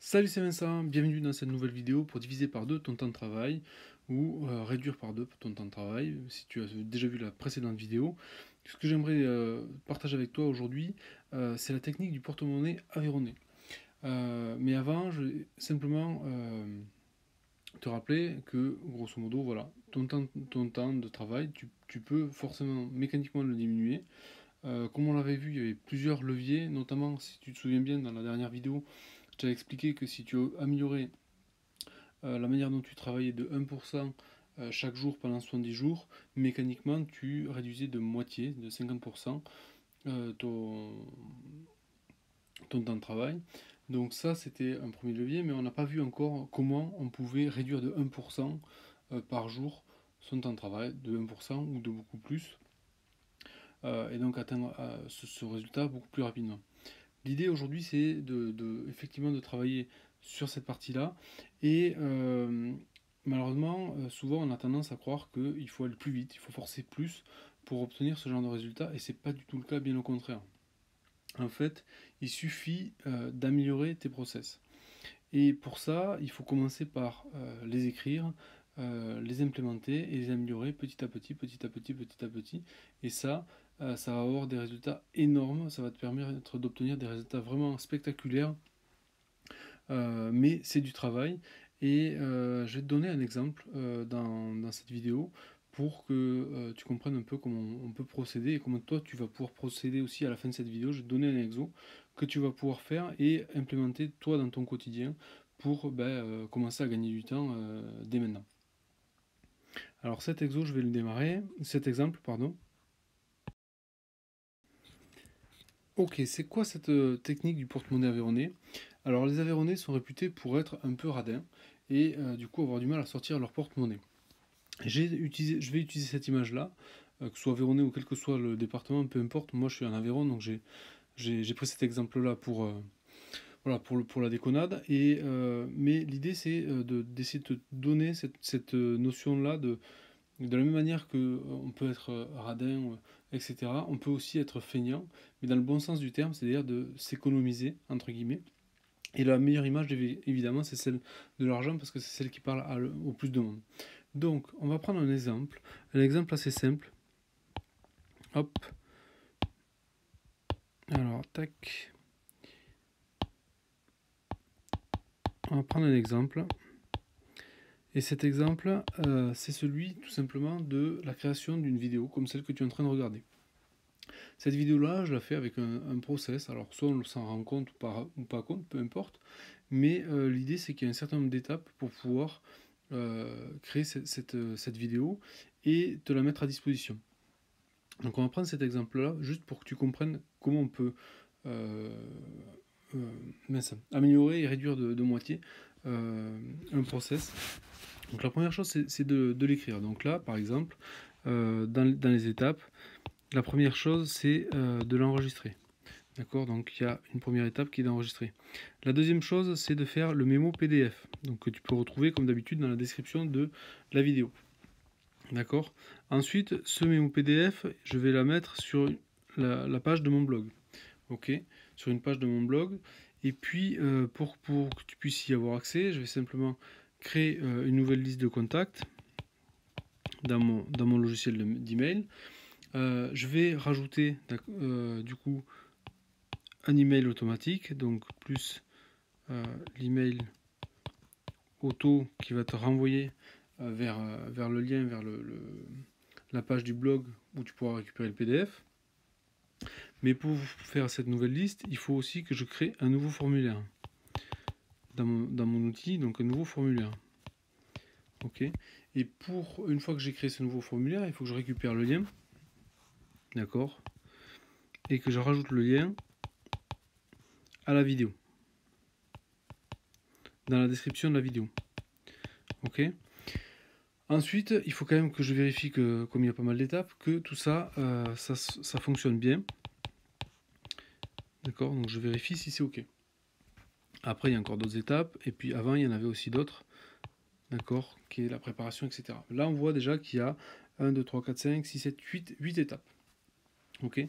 Salut, c'est Vincent, bienvenue dans cette nouvelle vidéo pour diviser par deux ton temps de travail ou réduire par deux ton temps de travail si tu as déjà vu la précédente vidéo. Ce que j'aimerais partager avec toi aujourd'hui, c'est la technique du porte-monnaie avéronné. Mais avant, je vais simplement te rappeler que, grosso modo, voilà, ton temps de travail, tu peux forcément mécaniquement le diminuer. Comme on l'avait vu, il y avait plusieurs leviers, notamment si tu te souviens bien dans la dernière vidéo, je t'avais expliqué que si tu améliorais la manière dont tu travaillais de 1% chaque jour pendant 70 jours, mécaniquement tu réduisais de moitié, de 50% ton temps de travail. Donc ça c'était un premier levier, mais on n'a pas vu encore comment on pouvait réduire de 1% par jour son temps de travail, de 1% ou de beaucoup plus, et donc atteindre ce résultat beaucoup plus rapidement. L'idée aujourd'hui, c'est effectivement de travailler sur cette partie-là. Et malheureusement, souvent, on a tendance à croire qu'il faut aller plus vite, il faut forcer plus pour obtenir ce genre de résultat. Et c'est pas du tout le cas, bien au contraire. En fait, il suffit d'améliorer tes process. Et pour ça, il faut commencer par les écrire, les implémenter et les améliorer petit à petit, petit à petit, petit à petit. Et ça va avoir des résultats énormes. Ça va te permettre d'obtenir des résultats vraiment spectaculaires. Mais c'est du travail. Et je vais te donner un exemple dans cette vidéo pour que tu comprennes un peu comment on peut procéder et comment toi tu vas pouvoir procéder aussi à la fin de cette vidéo. Je vais te donner un exo que tu vas pouvoir faire et implémenter toi dans ton quotidien pour commencer à gagner du temps dès maintenant. Alors cet exo, je vais le démarrer. Cet exemple, pardon. Ok, c'est quoi cette technique du porte-monnaie avéronné? Alors les avéronés sont réputés pour être un peu radins et du coup avoir du mal à sortir leur porte-monnaie. Je vais utiliser cette image-là, que ce soit Aveyronais ou quel que soit le département, peu importe. Moi, je suis en Aveyron, donc j'ai pris cet exemple-là pour, voilà, pour la déconnade. Mais l'idée, c'est d'essayer de te donner cette notion-là de la même manière que on peut être radin, etc. On peut aussi être feignant, mais dans le bon sens du terme, c'est-à-dire de s'économiser, entre guillemets. Et la meilleure image, évidemment, c'est celle de l'argent, parce que c'est celle qui parle au plus de monde. Donc, on va prendre un exemple assez simple. Hop, alors, tac. On va prendre un exemple. Et cet exemple, c'est celui tout simplement de la création d'une vidéo comme celle que tu es en train de regarder. Cette vidéo-là, je la fais avec un process. Alors, soit on s'en rend compte ou pas compte, peu importe. Mais l'idée, c'est qu'il y a un certain nombre d'étapes pour pouvoir créer cette vidéo et te la mettre à disposition. Donc on va prendre cet exemple-là, juste pour que tu comprennes comment on peut euh, améliorer et réduire de moitié un process. Donc la première chose, c'est de l'écrire. Donc là, par exemple, dans les étapes, la première chose, c'est de l'enregistrer. D'accord? Donc il y a une première étape qui est d'enregistrer. La deuxième chose, c'est de faire le mémo PDF, donc que tu peux retrouver comme d'habitude dans la description de la vidéo. D'accord? Ensuite, ce mémo PDF, je vais la mettre sur la page de mon blog. Ok? Sur une page de mon blog. Et puis, pour que tu puisses y avoir accès, je vais simplement créer une nouvelle liste de contacts dans mon logiciel d'email. Je vais rajouter du coup un email automatique, donc plus l'email auto qui va te renvoyer vers le lien, vers la page du blog où tu pourras récupérer le PDF. Mais pour faire cette nouvelle liste, il faut aussi que je crée un nouveau formulaire dans mon outil, donc un nouveau formulaire. Ok. Et une fois que j'ai créé ce nouveau formulaire, il faut que je récupère le lien, d'accord, et que je rajoute le lien à la vidéo, dans la description de la vidéo. Ok. Ensuite, il faut quand même que je vérifie que, comme il y a pas mal d'étapes, que tout ça, ça fonctionne bien. D'accord, donc je vérifie si c'est OK. Après, il y a encore d'autres étapes, et puis avant, il y en avait aussi d'autres, d'accord, qui est la préparation, etc. Là, on voit déjà qu'il y a 1, 2, 3, 4, 5, 6, 7, 8 étapes. OK,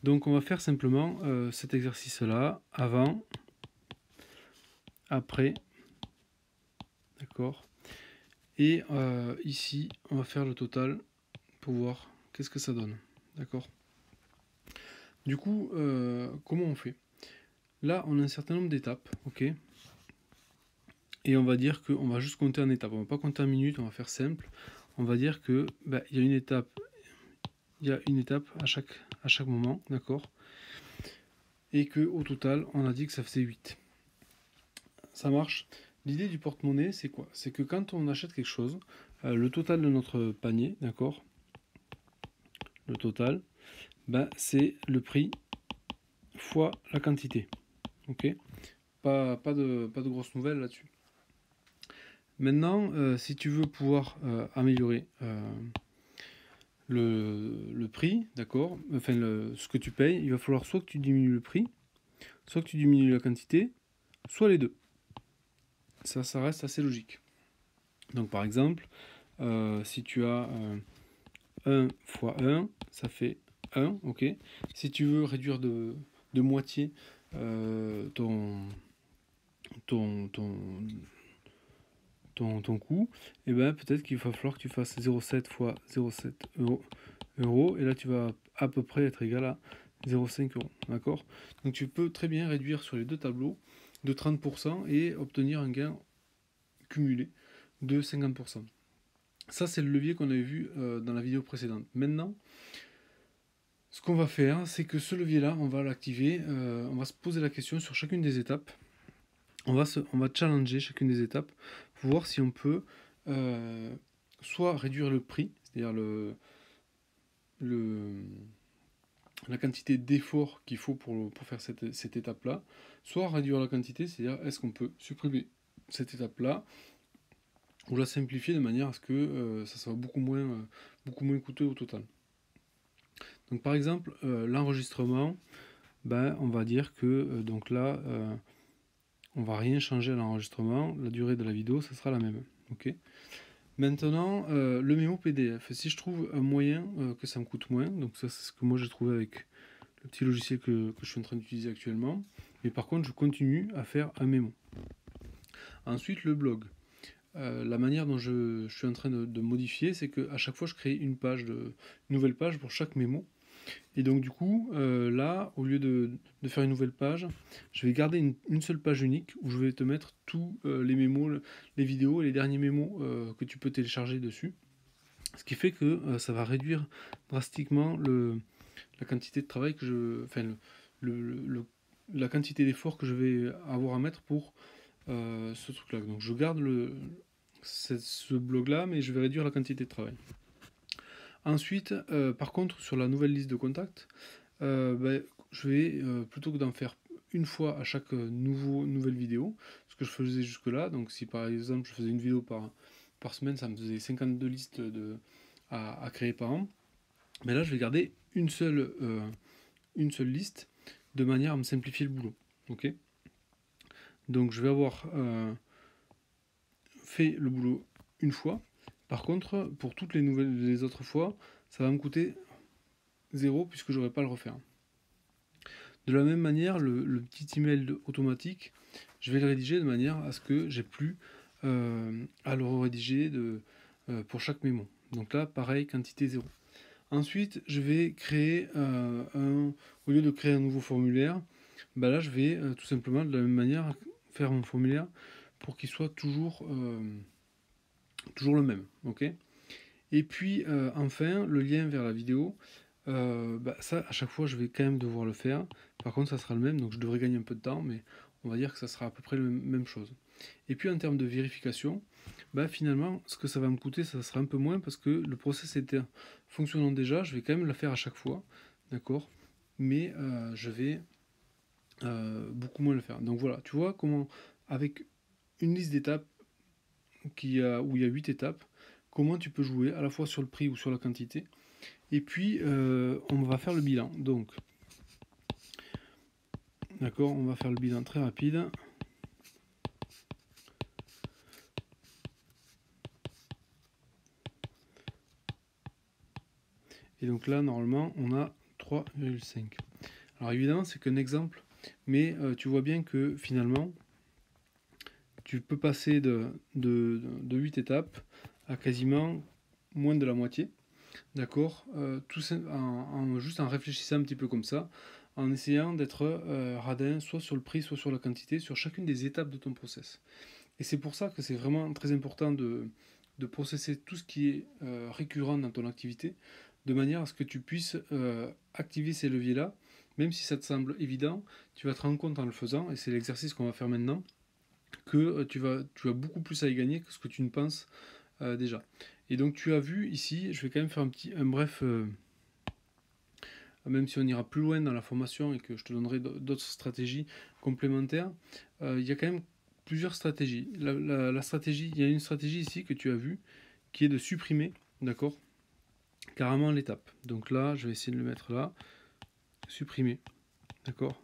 donc on va faire simplement cet exercice-là, avant, après, d'accord. Et ici, on va faire le total pour voir qu'est-ce que ça donne, d'accord. Du coup, comment on fait? Là, on a un certain nombre d'étapes, ok. Et on va dire qu'on va juste compter en étapes. On va pas compter en minutes, on va faire simple. On va dire que il y a une étape à chaque moment, d'accord. Et que au total, on a dit que ça faisait 8. Ça marche. L'idée du porte-monnaie, c'est quoi? C'est que quand on achète quelque chose, le total de notre panier, d'accord, le total, c'est le prix fois la quantité. Ok. Pas de grosses nouvelles là-dessus. Maintenant, si tu veux pouvoir améliorer le prix, d'accord, enfin ce que tu payes, il va falloir soit que tu diminues le prix, soit que tu diminues la quantité, soit les deux. Ça reste assez logique. Donc par exemple, si tu as 1 fois 1, ça fait 1, ok. Si tu veux réduire de moitié ton coût, et peut-être qu'il va falloir que tu fasses 0,7 fois 0,7 euros, et là tu vas à peu près être égal à 0,5 euros, d'accord. Donc tu peux très bien réduire sur les deux tableaux de 30% et obtenir un gain cumulé de 50%. Ça, c'est le levier qu'on avait vu dans la vidéo précédente. Maintenant, ce qu'on va faire, c'est que ce levier-là, on va l'activer, on va se poser la question sur chacune des étapes. On va challenger chacune des étapes pour voir si on peut soit réduire le prix, c'est-à-dire la quantité d'effort qu'il faut pour faire cette étape-là, soit réduire la quantité, c'est-à-dire est-ce qu'on peut supprimer cette étape-là ou la simplifier de manière à ce que ça soit beaucoup moins coûteux au total. Donc par exemple, l'enregistrement, on va dire que donc là, on va rien changer à l'enregistrement, la durée de la vidéo, ça sera la même. Ok. Maintenant, le mémo PDF, si je trouve un moyen que ça me coûte moins, donc ça c'est ce que moi j'ai trouvé avec le petit logiciel que je suis en train d'utiliser actuellement, mais par contre je continue à faire un mémo. Ensuite, le blog. La manière dont je suis en train de modifier, c'est qu'à chaque fois je crée une nouvelle page pour chaque mémo. Et donc du coup, là, au lieu de faire une nouvelle page, je vais garder une seule page unique où je vais te mettre tous les mémos, les vidéos et les derniers mémos que tu peux télécharger dessus. Ce qui fait que ça va réduire drastiquement la quantité de travail la quantité d'effort que je vais avoir à mettre pour ce truc-là. Donc je garde ce blog-là, mais je vais réduire la quantité de travail. Ensuite, par contre, sur la nouvelle liste de contacts, je vais, plutôt que d'en faire une fois à chaque nouvelle vidéo, ce que je faisais jusque-là, donc si par exemple je faisais une vidéo par semaine, ça me faisait 52 listes à créer par an, mais là je vais garder une seule liste de manière à me simplifier le boulot. Ok. Donc je vais avoir fait le boulot une fois. Par contre, pour toutes les autres fois, ça va me coûter 0 puisque je n'aurai pas à le refaire. De la même manière, le petit email automatique, je vais le rédiger de manière à ce que j'ai plus à le rédiger pour chaque mémo. Donc là, pareil, quantité 0. Ensuite, je vais créer au lieu de créer un nouveau formulaire, là je vais tout simplement de la même manière faire mon formulaire pour qu'il soit toujours le même. Ok. Et puis enfin, le lien vers la vidéo, ça à chaque fois je vais quand même devoir le faire. Par contre ça sera le même, donc je devrais gagner un peu de temps, mais on va dire que ça sera à peu près la même chose. Et puis en termes de vérification, finalement ce que ça va me coûter, ça sera un peu moins parce que le process était fonctionnant déjà, je vais quand même le faire à chaque fois, d'accord, mais je vais beaucoup moins le faire. Donc voilà, tu vois comment avec une liste d'étapes où il y a 8 étapes, comment tu peux jouer à la fois sur le prix ou sur la quantité. Et puis on va faire le bilan. Donc d'accord, on va faire le bilan très rapide. Et donc là normalement on a 3,5. Alors évidemment c'est qu'un exemple, mais tu vois bien que finalement tu peux passer de 8 étapes à quasiment moins de la moitié. D'accord, juste en réfléchissant un petit peu comme ça, en essayant d'être radin soit sur le prix, soit sur la quantité, sur chacune des étapes de ton process. Et c'est pour ça que c'est vraiment très important de processer tout ce qui est récurrent dans ton activité, de manière à ce que tu puisses activer ces leviers-là, même si ça te semble évident, tu vas te rendre compte en le faisant, et c'est l'exercice qu'on va faire maintenant, que tu as beaucoup plus à y gagner que ce que tu ne penses déjà. Et donc tu as vu ici, je vais quand même faire un bref, même si on ira plus loin dans la formation et que je te donnerai d'autres stratégies complémentaires, il y a quand même plusieurs stratégies. La stratégie, il y a une stratégie ici que tu as vue, qui est de supprimer, d'accord, carrément l'étape. Donc là, je vais essayer de le mettre là, supprimer, d'accord.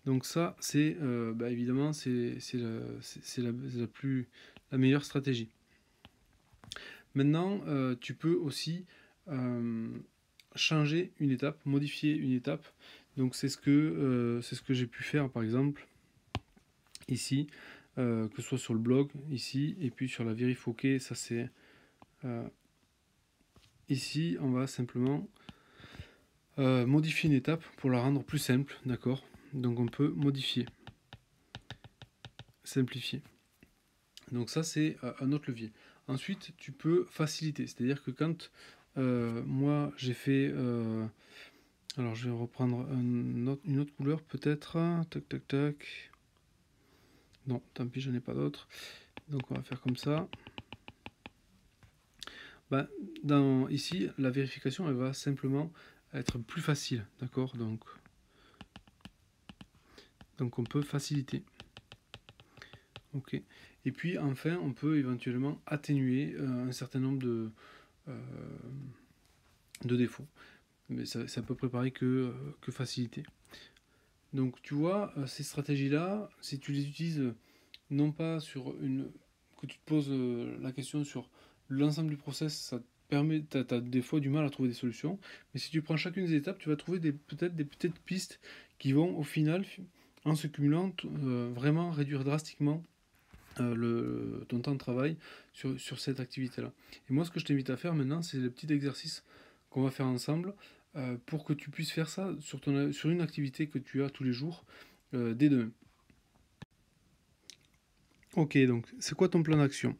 Donc ça, c'est évidemment, c'est la meilleure stratégie. Maintenant, tu peux aussi changer une étape, modifier une étape. Donc c'est ce que j'ai pu faire par exemple ici, que ce soit sur le blog ici et puis sur la vérif OK, ça c'est ici on va simplement modifier une étape pour la rendre plus simple, d'accord. Donc on peut modifier, simplifier. Donc ça c'est un autre levier. Ensuite tu peux faciliter, c'est-à-dire que quand moi j'ai fait alors je vais reprendre une autre couleur peut-être. Tac tac tac. Non, tant pis, j'en ai pas d'autres. Donc on va faire comme ça. Ici, la vérification, elle va simplement être plus facile. D'accord, donc on peut faciliter. Ok. Et puis enfin, on peut éventuellement atténuer un certain nombre de défauts. Mais c'est à peu près pareil que faciliter. Donc tu vois, ces stratégies-là, si tu les utilises non pas sur que tu te poses la question sur l'ensemble du process, ça te permet, tu as des fois du mal à trouver des solutions, mais si tu prends chacune des étapes, tu vas trouver peut-être des petites pistes qui vont au final, en se cumulant, vraiment réduire drastiquement ton temps de travail sur cette activité-là. Et moi, ce que je t'invite à faire maintenant, c'est le petit exercice qu'on va faire ensemble pour que tu puisses faire ça sur une activité que tu as tous les jours dès demain. Ok, donc c'est quoi ton plan d'action?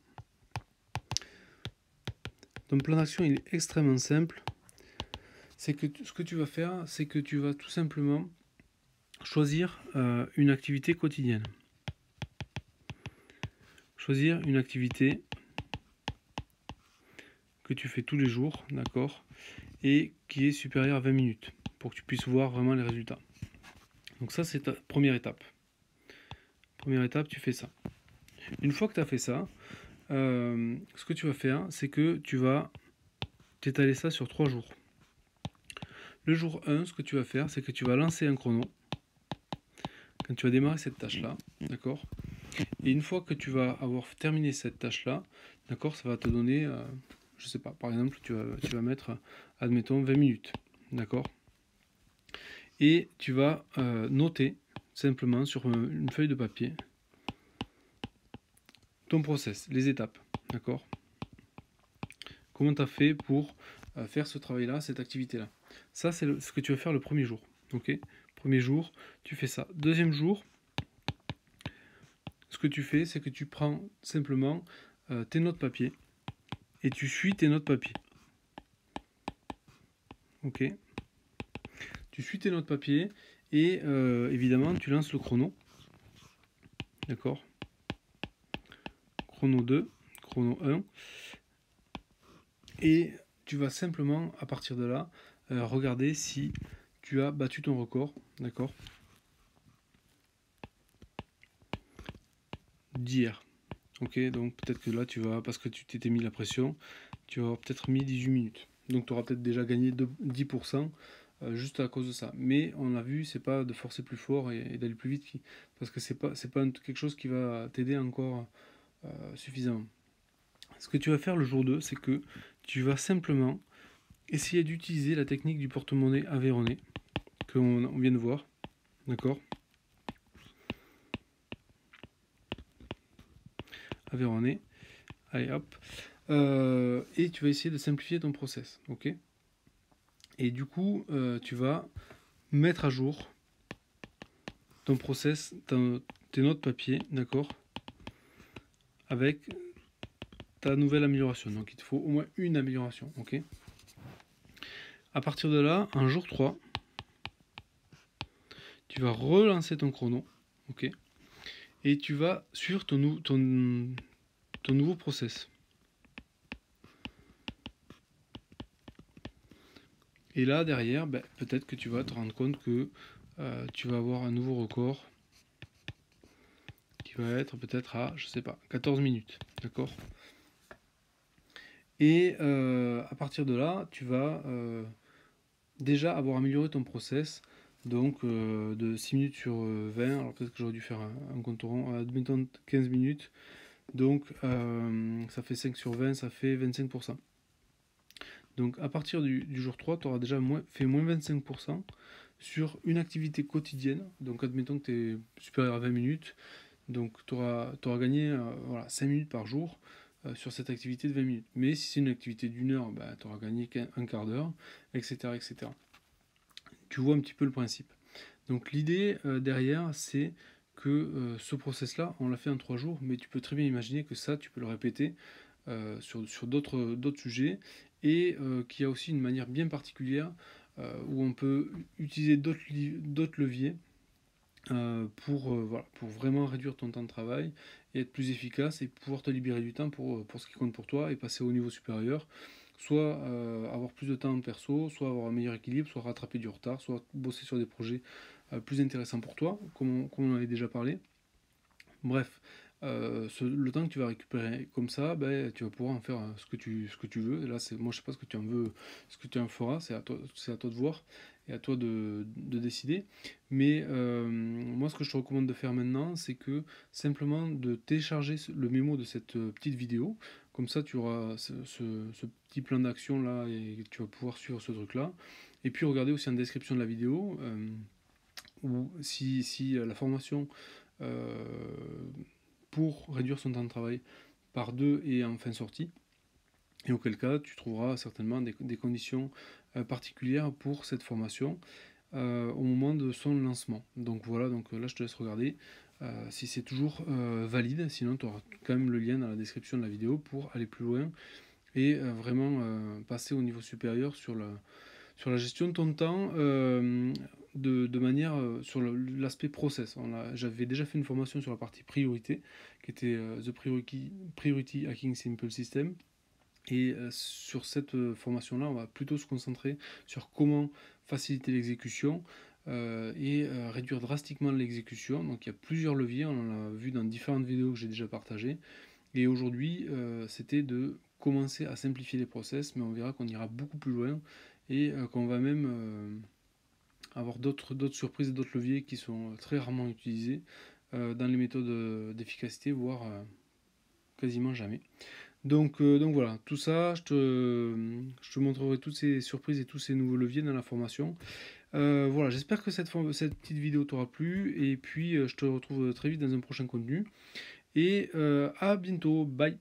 Ton plan d'action il est extrêmement simple. C'est que ce que tu vas faire, c'est que tu vas tout simplement choisir une activité quotidienne. Choisir une activité que tu fais tous les jours, d'accord, et qui est supérieure à 20 minutes pour que tu puisses voir vraiment les résultats. Donc ça, c'est ta première étape. Première étape, tu fais ça. Une fois que tu as fait ça, ce que tu vas faire, c'est que tu vas t'étaler ça sur 3 jours. Le jour 1, ce que tu vas faire, c'est que tu vas lancer un chrono quand tu vas démarrer cette tâche-là, d'accord. Et une fois que tu vas avoir terminé cette tâche-là, d'accord, ça va te donner, je sais pas, par exemple, tu vas mettre, admettons, 20 minutes, d'accord. Et tu vas noter simplement sur une feuille de papier ton process, les étapes, d'accord. Comment tu as fait pour faire ce travail-là, cette activité-là. Ça, c'est ce que tu vas faire le premier jour, ok. Premier jour, tu fais ça. Deuxième jour, ce que tu fais, c'est que tu prends simplement tes notes papier et tu suis tes notes papier. Ok. Tu suis tes notes papier et évidemment tu lances le chrono. D'accord. Chrono 2, chrono 1. Et tu vas simplement à partir de là regarder si tu as battu ton record. D'accord. D'hier. Ok, donc peut-être que là tu vas, parce que tu t'étais mis la pression, tu vas avoir peut-être mis 18 minutes. Donc tu auras peut-être déjà gagné 10% juste à cause de ça. Mais on a vu, c'est pas de forcer plus fort et d'aller plus vite, parce que c'est pas quelque chose qui va t'aider encore suffisamment. Ce que tu vas faire le jour 2, c'est que tu vas simplement essayer d'utiliser la technique du porte-monnaie Aveyronais qu'on vient de voir. D'accord. Aveyronais. Allez hop. Et tu vas essayer de simplifier ton process. Ok. Et du coup, tu vas mettre à jour ton process, tes notes papier, d'accord, avec ta nouvelle amélioration. Donc il te faut au moins une amélioration. Ok. À partir de là, en jour 3, tu vas relancer ton chrono. Ok. Et tu vas suivre ton nouveau process. Et là, derrière, ben, peut-être que tu vas te rendre compte que tu vas avoir un nouveau record qui va être peut-être à, je sais pas, 14 minutes. D'accord. Et à partir de là, tu vas déjà avoir amélioré ton process. Donc de 6 minutes sur 20, alors peut-être que j'aurais dû faire un compte rond, admettons 15 minutes. Donc ça fait 5 sur 20, ça fait 25%. Donc à partir du jour 3, tu auras déjà fait moins 25% sur une activité quotidienne. Donc admettons que tu es supérieur à 20 minutes. Donc tu auras gagné voilà, 5 minutes par jour sur cette activité de 20 minutes. Mais si c'est une activité d'1 heure, bah, tu auras gagné un quart d'heure, etc., etc. Tu vois un petit peu le principe. Donc l'idée derrière, c'est que ce process-là, on l'a fait en 3 jours, mais tu peux très bien imaginer que ça, tu peux le répéter sur d'autres sujets, et qu'il y a aussi une manière bien particulière où on peut utiliser d'autres leviers voilà, pour vraiment réduire ton temps de travail et être plus efficace et pouvoir te libérer du temps pour ce qui compte pour toi et passer au niveau supérieur. Soit avoir plus de temps perso, soit avoir un meilleur équilibre, soit rattraper du retard, soit bosser sur des projets plus intéressants pour toi, comme on en avait déjà parlé. Bref, le temps que tu vas récupérer comme ça, ben, tu vas pouvoir en faire ce que tu veux. Et là, moi, je sais pas ce que tu en veux, ce que tu en feras, c'est à toi de voir et à toi de décider. Mais moi, ce que je te recommande de faire maintenant, c'est que simplement de télécharger le mémo de cette petite vidéo. Comme ça, tu auras ce petit plan d'action là et tu vas pouvoir suivre ce truc là. Et puis, regarder aussi en description de la vidéo, ou si la formation euh, pour réduire son temps de travail par 2 est enfin sortie. Et auquel cas, tu trouveras certainement des conditions particulières pour cette formation au moment de son lancement. Donc voilà, donc là je te laisse regarder si c'est toujours valide. Sinon, tu auras quand même le lien dans la description de la vidéo pour aller plus loin et vraiment passer au niveau supérieur sur la gestion de ton temps de manière sur l'aspect process. J'avais déjà fait une formation sur la partie priorité qui était The Priority Hacking Simple System. Et sur cette formation-là, on va plutôt se concentrer sur comment faciliter l'exécution et réduire drastiquement l'exécution. Donc il y a plusieurs leviers, on en a vu dans différentes vidéos que j'ai déjà partagées. Et aujourd'hui, c'était de commencer à simplifier les process, mais on verra qu'on ira beaucoup plus loin et qu'on va même avoir d'autres surprises et d'autres leviers qui sont très rarement utilisés dans les méthodes d'efficacité, voire quasiment jamais. Donc voilà, tout ça, je te montrerai toutes ces surprises et tous ces nouveaux leviers dans la formation. Voilà, j'espère que cette petite vidéo t'aura plu, et puis je te retrouve très vite dans un prochain contenu. Et à bientôt, bye!